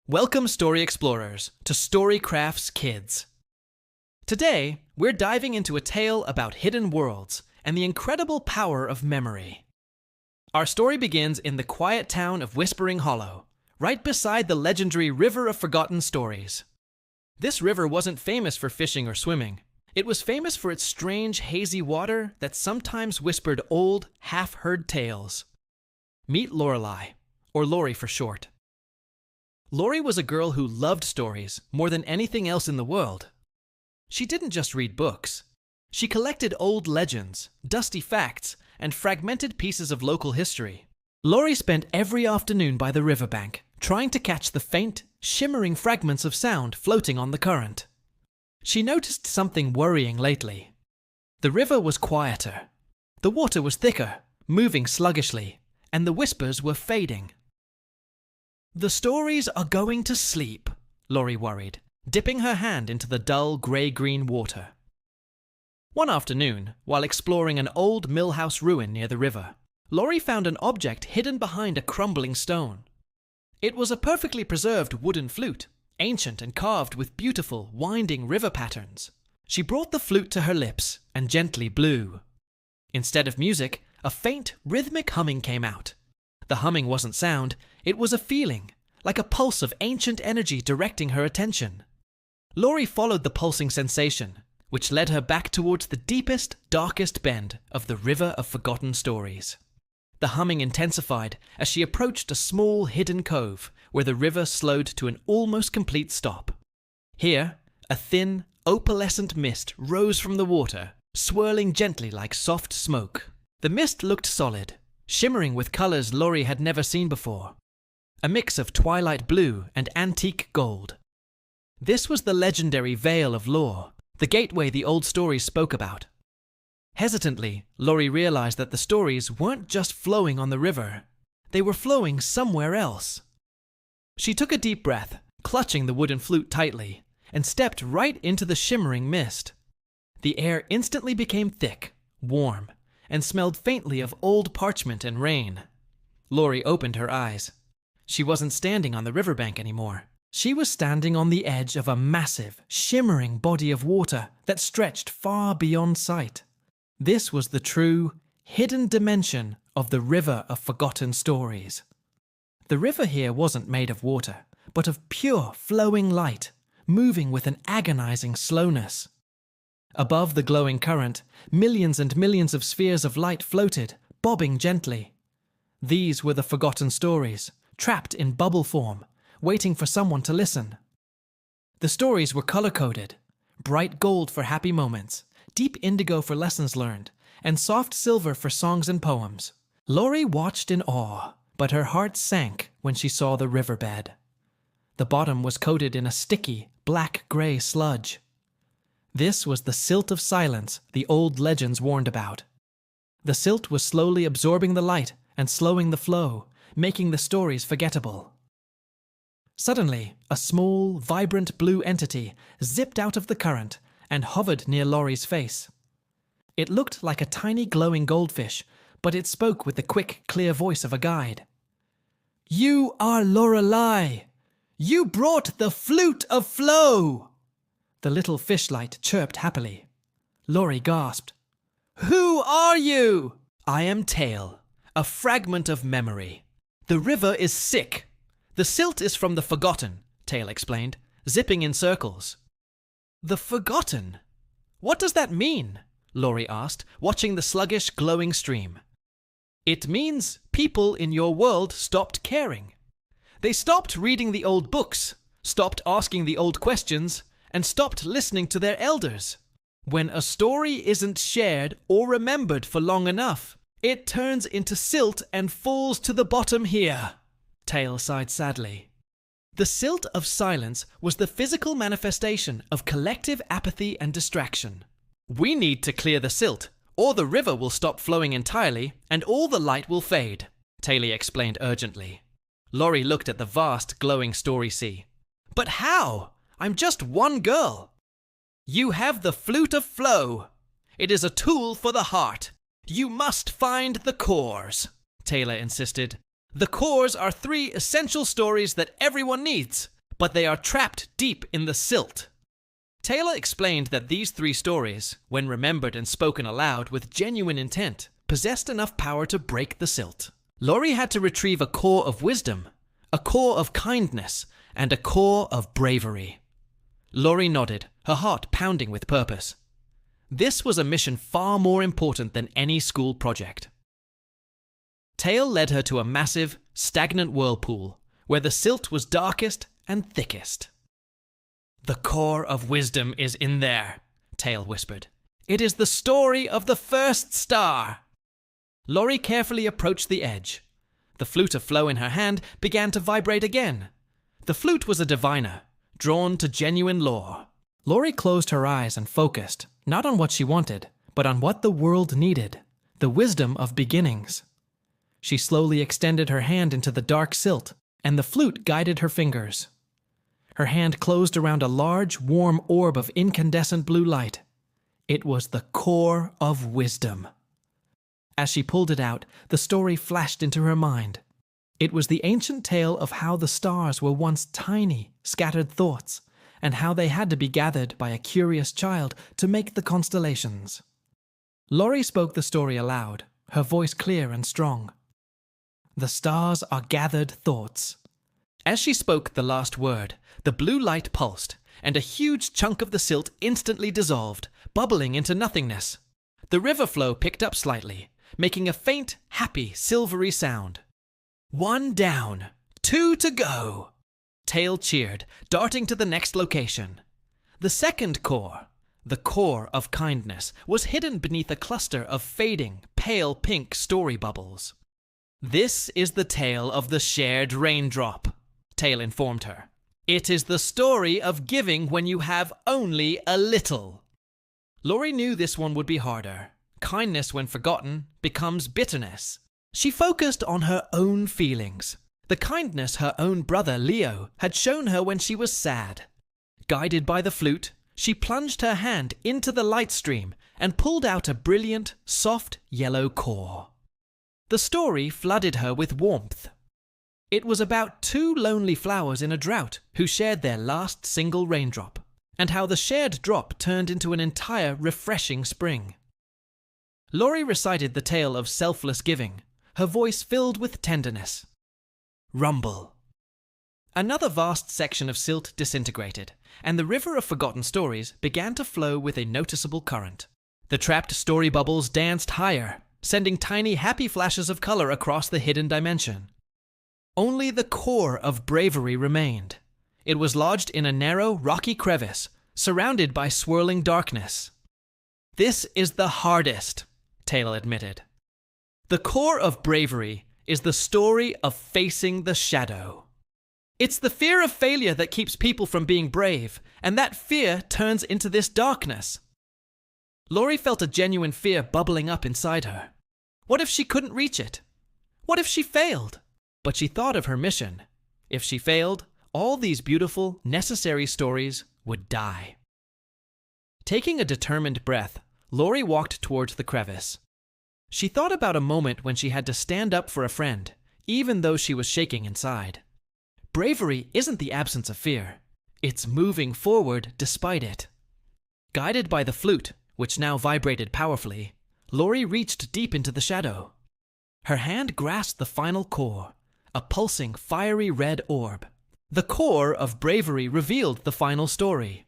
Welcome, Story Explorers, to Storycraft's Kids. Today, we're diving into a tale about hidden worlds and the incredible power of memory. Our story begins in the quiet town of Whispering Hollow, right beside the legendary River of Forgotten Stories. This river wasn't famous for fishing or swimming. It was famous for its strange, hazy water that sometimes whispered old, half-heard tales. Meet Lorelei, or Lori for short. Lori was a girl who loved stories more than anything else in the world. She didn't just read books. She collected old legends, dusty facts, and fragmented pieces of local history. Lori spent every afternoon by the riverbank, trying to catch the faint, shimmering fragments of sound floating on the current. She noticed something worrying lately. The river was quieter. The water was thicker, moving sluggishly, and the whispers were fading. "The stories are going to sleep," Lori worried, dipping her hand into the dull grey-green water. One afternoon, while exploring an old millhouse ruin near the river, Lori found an object hidden behind a crumbling stone. It was a perfectly preserved wooden flute, ancient and carved with beautiful, winding river patterns. She brought the flute to her lips and gently blew. Instead of music, a faint, rhythmic humming came out. The humming wasn't sound, it was a feeling, like a pulse of ancient energy directing her attention. Lori followed the pulsing sensation, which led her back towards the deepest, darkest bend of the River of Forgotten Stories. The humming intensified as she approached a small, hidden cove where the river slowed to an almost complete stop. Here, a thin, opalescent mist rose from the water, swirling gently like soft smoke. The mist looked solid, shimmering with colors Lori had never seen before. A mix of twilight blue and antique gold. This was the legendary Veil of Lore, the gateway the old stories spoke about. Hesitantly, Lori realized that the stories weren't just flowing on the river. They were flowing somewhere else. She took a deep breath, clutching the wooden flute tightly, and stepped right into the shimmering mist. The air instantly became thick, warm, and smelled faintly of old parchment and rain. Lori opened her eyes. She wasn't standing on the riverbank anymore. She was standing on the edge of a massive, shimmering body of water that stretched far beyond sight. This was the true, hidden dimension of the River of Forgotten Stories. The river here wasn't made of water, but of pure, flowing light, moving with an agonizing slowness. Above the glowing current, millions and millions of spheres of light floated, bobbing gently. These were the forgotten stories, trapped in bubble form, waiting for someone to listen. The stories were color-coded, bright gold for happy moments, deep indigo for lessons learned, and soft silver for songs and poems. Lori watched in awe, but her heart sank when she saw the riverbed. The bottom was coated in a sticky, black-gray sludge. This was the silt of silence the old legends warned about. The silt was slowly absorbing the light and slowing the flow, making the stories forgettable. Suddenly, a small, vibrant blue entity zipped out of the current and hovered near Lori's face. It looked like a tiny glowing goldfish, but it spoke with the quick, clear voice of a guide. "You are Lorelei! You brought the Flute of Flow!" The little fishlight chirped happily. Lori gasped. "Who are you?" "I am Tale, a fragment of memory. The river is sick. The silt is from the forgotten," Tale explained, zipping in circles. "The forgotten? What does that mean?" Lori asked, watching the sluggish, glowing stream. "It means people in your world stopped caring. They stopped reading the old books, stopped asking the old questions, and stopped listening to their elders. When a story isn't shared or remembered for long enough, it turns into silt and falls to the bottom here." Tale sighed sadly. The silt of silence was the physical manifestation of collective apathy and distraction. "We need to clear the silt, or the river will stop flowing entirely and all the light will fade," Taylor explained urgently. Lori looked at the vast, glowing story sea. "But how? I'm just one girl." "You have the Flute of Flow. It is a tool for the heart. You must find the cores," Taylor insisted. "The cores are 3 essential stories that everyone needs. but they are trapped deep in the silt. Taylor explained that these 3 stories, when remembered and spoken aloud with genuine intent, possessed enough power to break the silt. Laurie had to retrieve a core of wisdom, a core of kindness, and a core of bravery. Laurie nodded, her heart pounding with purpose. This was a mission far more important than any school project. Tale led her to a massive, stagnant whirlpool, where the silt was darkest and thickest. "The core of wisdom is in there," Tale whispered. "It is the story of the first star." Laurie carefully approached the edge. The flute of flow in her hand began to vibrate again. The flute was a diviner, drawn to genuine lore. Laurie closed her eyes and focused, not on what she wanted, but on what the world needed, the wisdom of beginnings. She slowly extended her hand into the dark silt, and the flute guided her fingers. Her hand closed around a large, warm orb of incandescent blue light. It was the core of wisdom. As she pulled it out, the story flashed into her mind. It was the ancient tale of how the stars were once tiny, scattered thoughts, and how they had to be gathered by a curious child to make the constellations. Laurie spoke the story aloud, her voice clear and strong. "The stars are gathered thoughts." As she spoke the last word, the blue light pulsed, and a huge chunk of the silt instantly dissolved, bubbling into nothingness. The river flow picked up slightly, making a faint, happy, silvery sound. "1 down, 2 to go!" Tale cheered, darting to the next location. The second core, the core of kindness, was hidden beneath a cluster of fading, pale pink story bubbles. "This is the tale of the shared raindrop," Tale informed her. "It is the story of giving when you have only a little." Laurie knew this one would be harder. Kindness, when forgotten, becomes bitterness. She focused on her own feelings, the kindness her own brother Leo had shown her when she was sad. Guided by the flute, she plunged her hand into the light stream and pulled out a brilliant, soft yellow core. The story flooded her with warmth. It was about 2 lonely flowers in a drought who shared their last single raindrop, and how the shared drop turned into an entire refreshing spring. Laurie recited the tale of selfless giving, her voice filled with tenderness. Rumble. Another vast section of silt disintegrated, and the river of forgotten stories began to flow with a noticeable current. The trapped story bubbles danced higher, sending tiny happy flashes of color across the hidden dimension. Only the core of bravery remained. It was lodged in a narrow, rocky crevice, surrounded by swirling darkness. "This is the hardest," Tale admitted. "The core of bravery is the story of facing the shadow. It's the fear of failure that keeps people from being brave, and that fear turns into this darkness." Laurie felt a genuine fear bubbling up inside her. What if she couldn't reach it? What if she failed? But she thought of her mission. If she failed, all these beautiful, necessary stories would die. Taking a determined breath, Laurie walked towards the crevice. She thought about a moment when she had to stand up for a friend, even though she was shaking inside. Bravery isn't the absence of fear. It's moving forward despite it. Guided by the flute, which now vibrated powerfully, Laurie reached deep into the shadow. Her hand grasped the final core, a pulsing, fiery red orb. The core of bravery revealed the final story.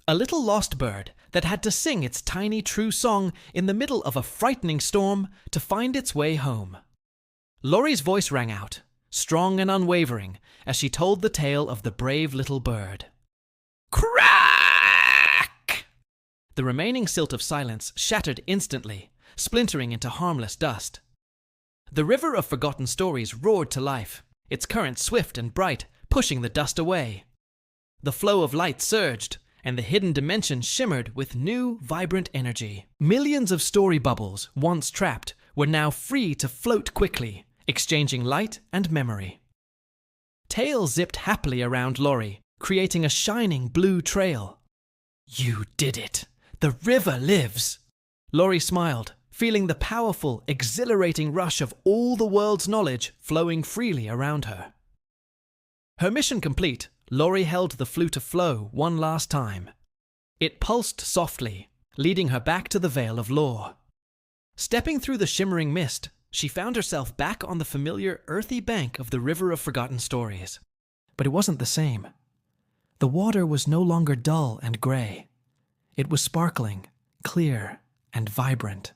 A little lost bird that had to sing its tiny true song in the middle of a frightening storm to find its way home. Laurie's voice rang out, strong and unwavering, as she told the tale of the brave little bird. Crack! The remaining silt of silence shattered instantly, splintering into harmless dust. The river of forgotten stories roared to life, its current swift and bright, pushing the dust away. The flow of light surged, and the hidden dimension shimmered with new, vibrant energy. Millions of story bubbles, once trapped, were now free to float quickly, exchanging light and memory. Tail zipped happily around Laurie, creating a shining blue trail. "You did it! The river lives!" Laurie smiled, feeling the powerful, exhilarating rush of all the world's knowledge flowing freely around her. Her mission complete, Laurie held the flute aflow one last time. It pulsed softly, leading her back to the Vale of Lore. Stepping through the shimmering mist, she found herself back on the familiar earthy bank of the River of Forgotten Stories. But it wasn't the same. The water was no longer dull and gray. It was sparkling, clear, and vibrant.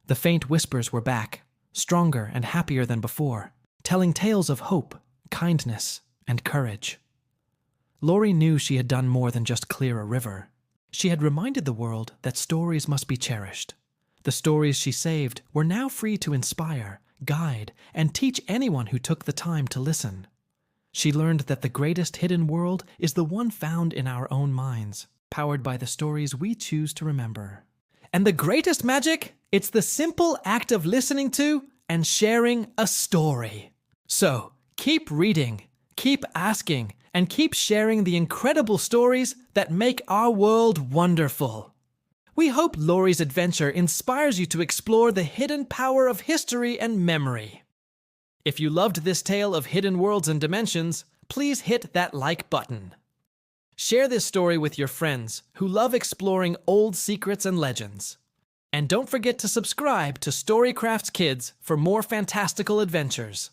The faint whispers were back, stronger and happier than before, telling tales of hope, kindness, and courage. Laurie knew she had done more than just clear a river. She had reminded the world that stories must be cherished. The stories she saved were now free to inspire, guide, and teach anyone who took the time to listen. She learned that the greatest hidden world is the one found in our own minds, powered by the stories we choose to remember. And the greatest magic? It's the simple act of listening to and sharing a story. So, keep reading, keep asking, and keep sharing the incredible stories that make our world wonderful. We hope Laurie's adventure inspires you to explore the hidden power of history and memory. If you loved this tale of hidden worlds and dimensions, please hit that like button. Share this story with your friends who love exploring old secrets and legends. And don't forget to subscribe to Storycraft Kids for more fantastical adventures.